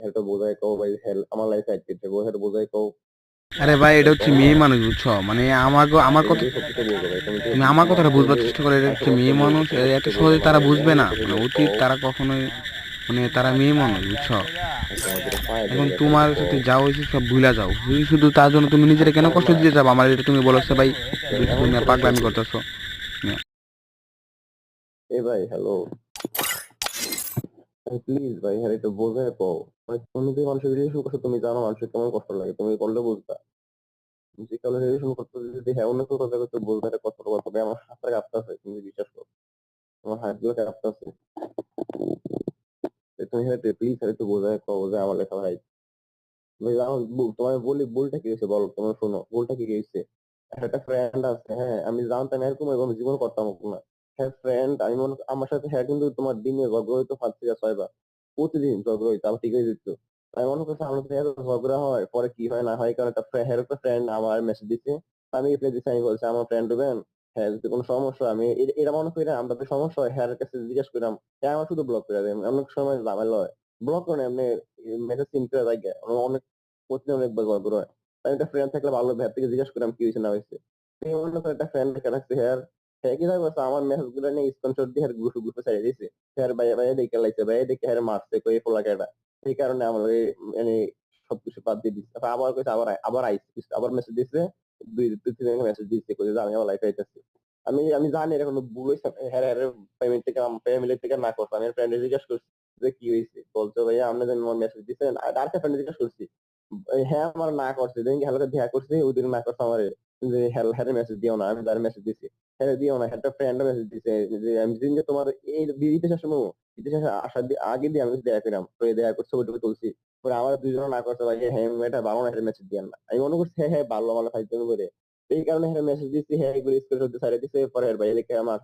হ্যাঁ বোঝাই কও ভাই হ্যাঁ আমার লাইফে আইতে হ্যাঁ বোঝাই কও আরে ভাই এটা হচ্ছে কও না মেয়ে মানুষ বুঝছো, মানে আমাকে আমার তুমি কথা, তো সবকিছু বোঝো ভাই তুমি তো তুমি আমার তোমার কথাটা বুঝবার শরীরে চেষ্টা করো। এটা মাংস হচ্ছে কষ্ট মেয়ে বোঝো মানুষ, তুমি এত সবকিছু বোঝো সহজে তারা মানে বুঝবে এমন না, কথা মানে হইলো অতীত কও তারা কখনোই, মানে তারা মেয়ে মানুষ বুঝছো। তোমার দুটো পায়ে এখন ধরি ভাই খালি তোমার একটু সাথে কও যা হয়েছে সব ভুলে যাও, শুধু শুধু তার জন্য তুমি নিজেরা কেন কষ্ট দিতে যাবো আমার, এটা তুমি বলছো ভাই। শুধু শুধু এমন তুমি করতেছো পাগলামি কি করতেছো। এ ভাই হ্যালো প্লিজ ভাই হ্যাঁ একটু বোঝায় কও মানে তুমি যে মানুষের রিলেশন করছো তুমি জানো মানুষের কেমন কষ্ট লাগে তুমি করলে বুঝবা যে কারণে রিলেশন করতে যদি হ্যাঁ অন্য কেউ কথা করতে বলতে একটা কষ্ট কথা হবে আমার হাতটা কাঁপতেছে তুমি বিশ্বাস করো আমার হাত গুলো কাঁপতেছে তুমি হ্যাঁ প্লিজ একটু বোঝায় কও যে আমার লেখা ভাই তুমি জানো তোমার বলি ভুলটা কি হয়েছে বলো তোমার শোনো ভুলটা কি হয়েছে একটা ফ্রেন্ড আছে হ্যাঁ আমি জানতাম এরকম এবং জীবন করতাম না হ্যাঁ ফ্রেন্ড আমি মনে আমার সাথে হ্যাঁ কিন্তু তোমার দিনে ঝগড়া হইতো 5 থেকে 6 বার প্রতিদিন ঝগড়া হইতো আমার ঠিক হয়ে যেত আমি মনে করছি আমার সাথে এত ঝগড়া হয় পরে কি হয় না হয় কারণ একটা ফ্রেন্ড আমার মেসেজ দিচ্ছে আমি রিপ্লাই দিচ্ছি আমি বলছি আমার ফ্রেন্ড হবেন হ্যাঁ যদি কোনো সমস্যা আমি এরা মনে করি না আমরা যদি সমস্যা হয় হ্যাঁ কাছে জিজ্ঞেস করলাম হ্যাঁ আমার শুধু ব্লক করে দেয় অনেক সময় ঝামেলা হয় ব্লক করে এমনি মেসেজ সিন করে যায় অনেক প্রতিদিন অনেকবার ঝগড়া হয় তাই একটা ফ্রেন্ড থাকলে ভালো ভ্যাব থেকে জিজ্ঞেস করলাম কি হয়েছে না হয়েছে এই মনে করে একটা ফ্রেন্ড রেখে রাখছে হ্যাঁ হ্যাঁ কি থাকবে আমার মেসেজ গুলো নিয়ে স্ক্রিনশট দিয়ে গ্রুপে গ্রুপে ছেড়ে দিয়েছে হ্যাঁ ভাই ভাই দেখে লাইছে ভাই দেখে হ্যাঁ মারছে কই পোলা কেটা এই কারণে আমার মানে সবকিছু বাদ দিয়ে দিচ্ছে তারপর আবার কইছে আবার আইসি আবার মেসেজ দিচ্ছে দুই তিন মেসেজ দিচ্ছে কই যে আমি আমার লাইফে আইতেছি আমি জানি এটা কোনো ভুল হয়েছে হ্যাঁ হ্যাঁ পেমেন্ট থেকে ফ্যামিলি থেকে না করছে আমি ফ্রেন্ডে জিজ্ঞেস করছি যে কি হয়েছে বলছো ভাইয়া আপনি যেন আমার মেসেজ দিচ্ছেন আর আরেকটা ফ্রেন্ডে জিজ্ঞেস করছি হ্যাঁ আমার না করছে যেদিন হ্যালোকে দেখা করছি ওই দিন না করছে আমার যে হ্যাঁ মেসেজ দিও না আমি তার মেসেজ দিছি হ্যাঁ দিও না একটা ফ্রেন্ড মেসেজ দিছে যে আমি যেদিন যে তোমার এই বিদেশে আসার সময় বিদেশে আসার আগে দিয়ে আমি দেখা করাম তো দেখা করছে ওইটুকু তুলছি পরে আমার দুইজন না করছে ভাই হ্যাঁ এটা ভালো না মেসেজ দিয়ান না আমি মনে করছি হ্যাঁ হ্যাঁ ভালো ভালো ফাইজ করে এই কারণে হ্যাঁ মেসেজ দিচ্ছি হ্যাঁ এগুলো স্ক্রিনশট দিয়ে ছাড়িয়ে দিছে পরে ভাই লিখে আমার